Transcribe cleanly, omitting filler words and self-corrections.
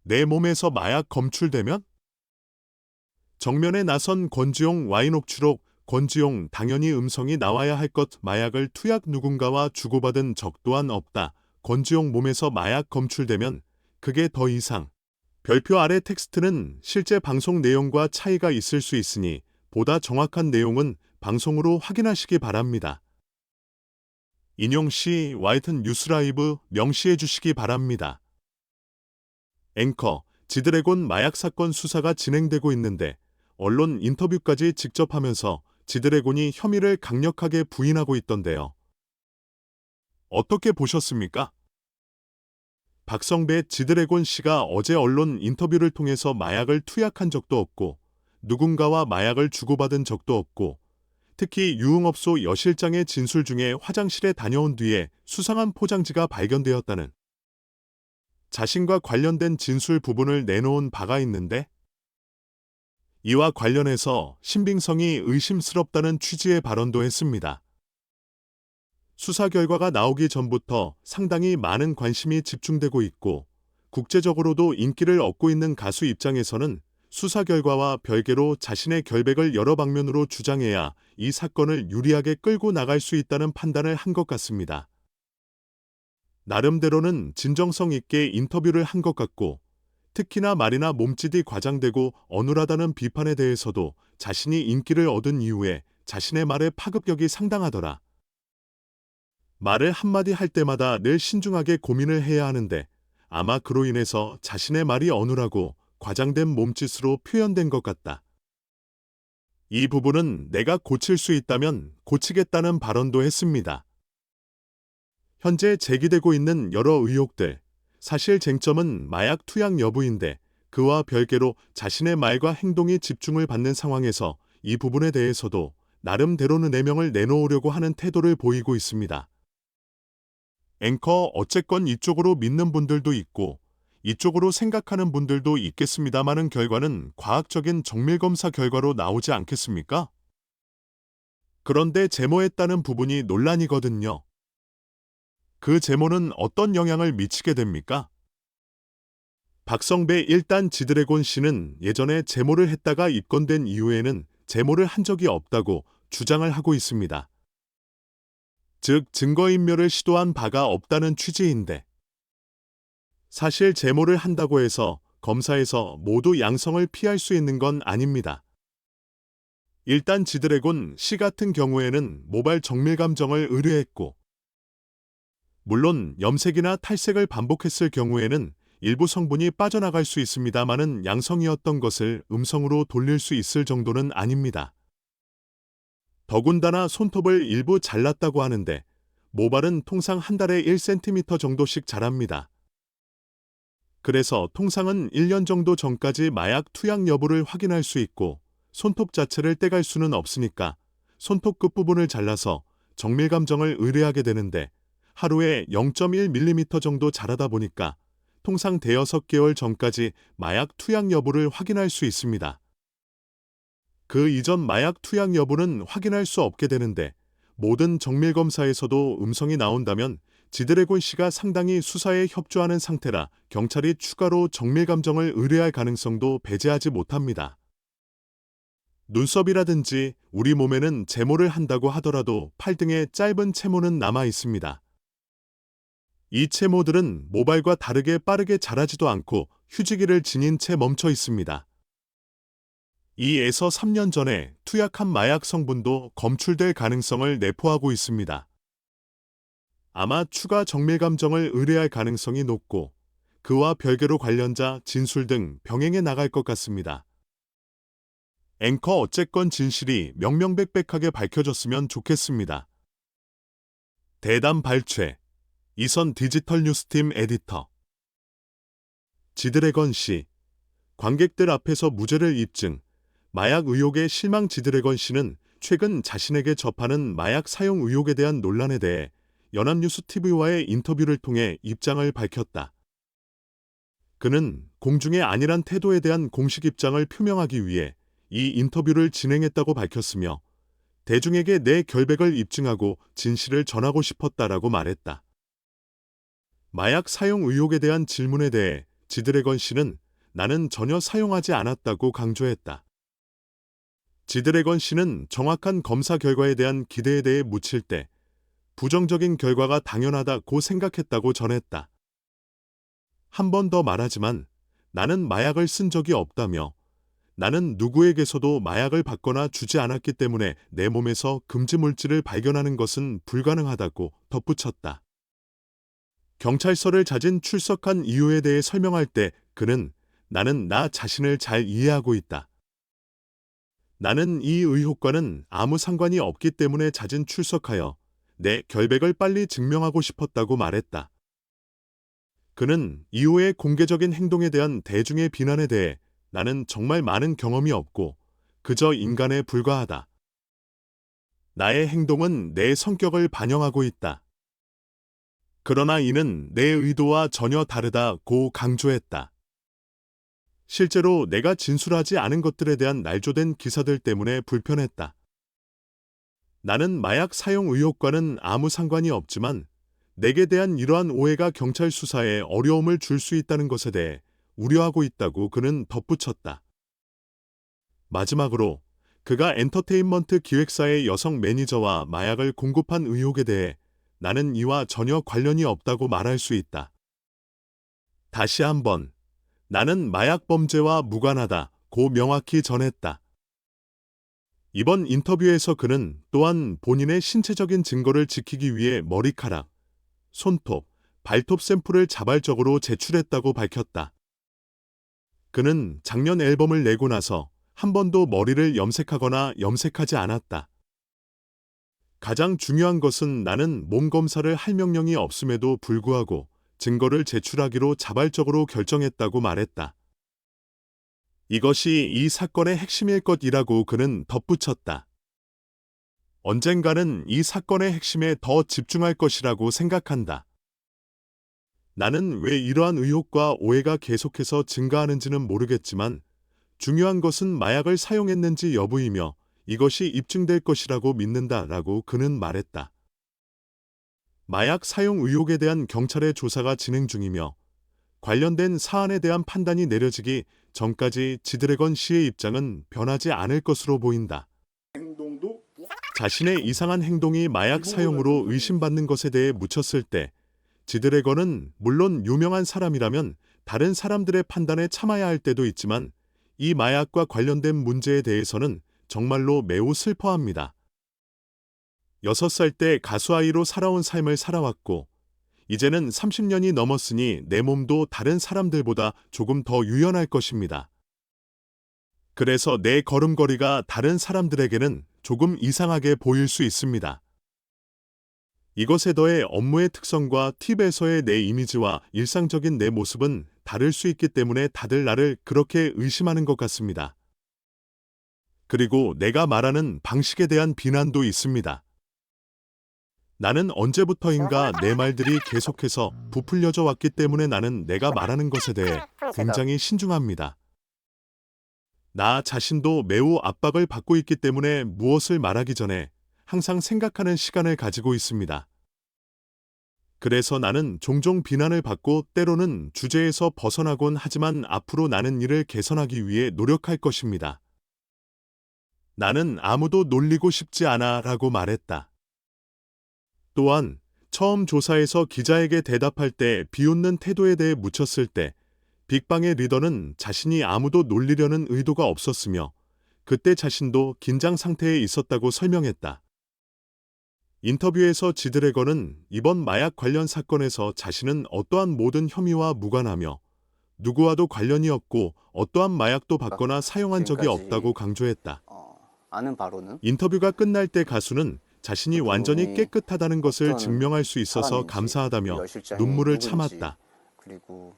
내 몸에서 마약 검출되면? 정면에 나선 권지용 와인옥추록 권지용 당연히 음성이 나와야 할 것 마약을 투약 누군가와 주고받은 적 또한 없다. 권지용 몸에서 마약 검출되면 그게 더 이상. 별표 아래 텍스트는 실제 방송 내용과 차이가 있을 수 있으니 보다 정확한 내용은 방송으로 확인하시기 바랍니다. 인용시 와이튼 뉴스라이브 명시해 주시기 바랍니다. 앵커, 지드래곤 마약 사건 수사가 진행되고 있는데 언론 인터뷰까지 직접 하면서 지드래곤이 혐의를 강력하게 부인하고 있던데요. 어떻게 보셨습니까? 박성배 지드래곤 씨가 어제 언론 인터뷰를 통해서 마약을 투약한 적도 없고 누군가와 마약을 주고받은 적도 없고 특히 유흥업소 여실장의 진술 중에 화장실에 다녀온 뒤에 수상한 포장지가 발견되었다는 자신과 관련된 진술 부분을 내놓은 바가 있는데 이와 관련해서 신빙성이 의심스럽다는 취지의 발언도 했습니다. 수사 결과가 나오기 전부터 상당히 많은 관심이 집중되고 있고 국제적으로도 인기를 얻고 있는 가수 입장에서는 수사 결과와 별개로 자신의 결백을 여러 방면으로 주장해야 이 사건을 유리하게 끌고 나갈 수 있다는 판단을 한 것 같습니다. 나름대로는 진정성 있게 인터뷰를 한 것 같고 특히나 말이나 몸짓이 과장되고 어눌하다는 비판에 대해서도 자신이 인기를 얻은 이후에 자신의 말의 파급력이 상당하더라. 말을 한마디 할 때마다 늘 신중하게 고민을 해야 하는데 아마 그로 인해서 자신의 말이 어눌하고 과장된 몸짓으로 표현된 것 같다. 이 부분은 내가 고칠 수 있다면 고치겠다는 발언도 했습니다. 현재 제기되고 있는 여러 의혹들, 사실 쟁점은 마약 투약 여부인데 그와 별개로 자신의 말과 행동이 집중을 받는 상황에서 이 부분에 대해서도 나름대로는 내명을 내놓으려고 하는 태도를 보이고 있습니다. 앵커 어쨌건 이쪽으로 믿는 분들도 있고 이쪽으로 생각하는 분들도 있겠습니다마는 결과는 과학적인 정밀검사 결과로 나오지 않겠습니까? 그런데 제모했다는 부분이 논란이거든요. 그 제모는 어떤 영향을 미치게 됩니까? 박성배 일단 지드래곤 씨는 예전에 제모를 했다가 입건된 이후에는 제모를 한 적이 없다고 주장을 하고 있습니다. 즉 증거인멸을 시도한 바가 없다는 취지인데 사실 제모를 한다고 해서 검사에서 모두 양성을 피할 수 있는 건 아닙니다. 일단 지드래곤 씨 같은 경우에는 모발 정밀감정을 의뢰했고 물론 염색이나 탈색을 반복했을 경우에는 일부 성분이 빠져나갈 수 있습니다마는 양성이었던 것을 음성으로 돌릴 수 있을 정도는 아닙니다. 더군다나 손톱을 일부 잘랐다고 하는데 모발은 통상 한 달에 1cm 정도씩 자랍니다. 그래서 통상은 1년 정도 전까지 마약 투약 여부를 확인할 수 있고 손톱 자체를 떼갈 수는 없으니까 손톱 끝부분을 잘라서 정밀감정을 의뢰하게 되는데 하루에 0.1mm 정도 자라다 보니까 통상 대여섯 개월 전까지 마약 투약 여부를 확인할 수 있습니다. 그 이전 마약 투약 여부는 확인할 수 없게 되는데 모든 정밀검사에서도 음성이 나온다면 지드래곤 씨가 상당히 수사에 협조하는 상태라 경찰이 추가로 정밀감정을 의뢰할 가능성도 배제하지 못합니다. 눈썹이라든지 우리 몸에는 제모를 한다고 하더라도 팔등에 짧은 채모는 남아 있습니다. 이 채모들은 모발과 다르게 빠르게 자라지도 않고 휴지기를 지닌 채 멈춰 있습니다. 2에서 3년 전에 투약한 마약 성분도 검출될 가능성을 내포하고 있습니다. 아마 추가 정밀감정을 의뢰할 가능성이 높고 그와 별개로 관련자 진술 등 병행해 나갈 것 같습니다. 앵커 어쨌건 진실이 명명백백하게 밝혀졌으면 좋겠습니다. 대담 발췌 이선 디지털 뉴스팀 에디터 지드래곤 씨 관객들 앞에서 무죄를 입증 마약 의혹에 실망 지드래곤 씨는 최근 자신에게 접하는 마약 사용 의혹에 대한 논란에 대해 연합뉴스TV와의 인터뷰를 통해 입장을 밝혔다. 그는 공중에 아니란 태도에 대한 공식 입장을 표명하기 위해 이 인터뷰를 진행했다고 밝혔으며 대중에게 내 결백을 입증하고 진실을 전하고 싶었다라고 말했다. 마약 사용 의혹에 대한 질문에 대해 지드래건 씨는 나는 전혀 사용하지 않았다고 강조했다. 지드래건 씨는 정확한 검사 결과에 대한 기대에 대해 묻힐 때 부정적인 결과가 당연하다고 생각했다고 전했다. 한 번 더 말하지만 나는 마약을 쓴 적이 없다며 나는 누구에게서도 마약을 받거나 주지 않았기 때문에 내 몸에서 금지 물질을 발견하는 것은 불가능하다고 덧붙였다. 경찰서를 자진 출석한 이유에 대해 설명할 때 그는 나는 나 자신을 잘 이해하고 있다. 나는 이 의혹과는 아무 상관이 없기 때문에 자진 출석하여 내 결백을 빨리 증명하고 싶었다고 말했다. 그는 이후의 공개적인 행동에 대한 대중의 비난에 대해 나는 정말 많은 경험이 없고 그저 인간에 불과하다. 나의 행동은 내 성격을 반영하고 있다. 그러나 이는 내 의도와 전혀 다르다고 강조했다. 실제로 내가 진술하지 않은 것들에 대한 날조된 기사들 때문에 불편했다. 나는 마약 사용 의혹과는 아무 상관이 없지만 내게 대한 이러한 오해가 경찰 수사에 어려움을 줄 수 있다는 것에 대해 우려하고 있다고 그는 덧붙였다. 마지막으로 그가 엔터테인먼트 기획사의 여성 매니저와 마약을 공급한 의혹에 대해 나는 이와 전혀 관련이 없다고 말할 수 있다. 다시 한번 나는 마약 범죄와 무관하다고 명확히 전했다. 이번 인터뷰에서 그는 또한 본인의 신체적인 증거를 지키기 위해 머리카락, 손톱, 발톱 샘플을 자발적으로 제출했다고 밝혔다. 그는 작년 앨범을 내고 나서 한 번도 머리를 염색하거나 염색하지 않았다. 가장 중요한 것은 나는 몸 검사를 할 명령이 없음에도 불구하고 증거를 제출하기로 자발적으로 결정했다고 말했다. 이것이 이 사건의 핵심일 것이라고 그는 덧붙였다. 언젠가는 이 사건의 핵심에 더 집중할 것이라고 생각한다. 나는 왜 이러한 의혹과 오해가 계속해서 증가하는지는 모르겠지만 중요한 것은 마약을 사용했는지 여부이며 이것이 입증될 것이라고 믿는다라고 그는 말했다. 마약 사용 의혹에 대한 경찰의 조사가 진행 중이며 관련된 사안에 대한 판단이 내려지기 전까지 지드래건 씨의 입장은 변하지 않을 것으로 보인다. 자신의 이상한 행동이 마약 사용으로 의심받는 것에 대해 묻혔을 때 지드래건은 물론 유명한 사람이라면 다른 사람들의 판단에 참아야 할 때도 있지만 이 마약과 관련된 문제에 대해서는 정말로 매우 슬퍼합니다. 6살 때 가수 아이로 살아온 삶을 살아왔고 이제는 30년이 넘었으니 내 몸도 다른 사람들보다 조금 더 유연할 것입니다. 그래서 내 걸음걸이가 다른 사람들에게는 조금 이상하게 보일 수 있습니다. 이것에 더해 업무의 특성과 팁에서의 내 이미지와 일상적인 내 모습은 다를 수 있기 때문에 다들 나를 그렇게 의심하는 것 같습니다. 그리고 내가 말하는 방식에 대한 비난도 있습니다. 나는 언제부터인가 내 말들이 계속해서 부풀려져 왔기 때문에 나는 내가 말하는 것에 대해 굉장히 신중합니다. 나 자신도 매우 압박을 받고 있기 때문에 무엇을 말하기 전에 항상 생각하는 시간을 가지고 있습니다. 그래서 나는 종종 비난을 받고 때로는 주제에서 벗어나곤 하지만 앞으로 나는 이를 개선하기 위해 노력할 것입니다. 나는 아무도 놀리고 싶지 않아 라고 말했다. 또한 처음 조사에서 기자에게 대답할 때 비웃는 태도에 대해 묻혔을 때 빅방의 리더는 자신이 아무도 놀리려는 의도가 없었으며 그때 자신도 긴장 상태에 있었다고 설명했다. 인터뷰에서 지드래건은 이번 마약 관련 사건에서 자신은 어떠한 모든 혐의와 무관하며 누구와도 관련이 없고 어떠한 마약도 받거나 사용한 적이 없다고 강조했다. 아는 바로는 인터뷰가 끝날 때 가수는 자신이 완전히 깨끗하다는 것을 어떤 증명할 수 있어서 사람인지, 감사하다며 열 실장이 눈물을 누군지, 참았다. 그리고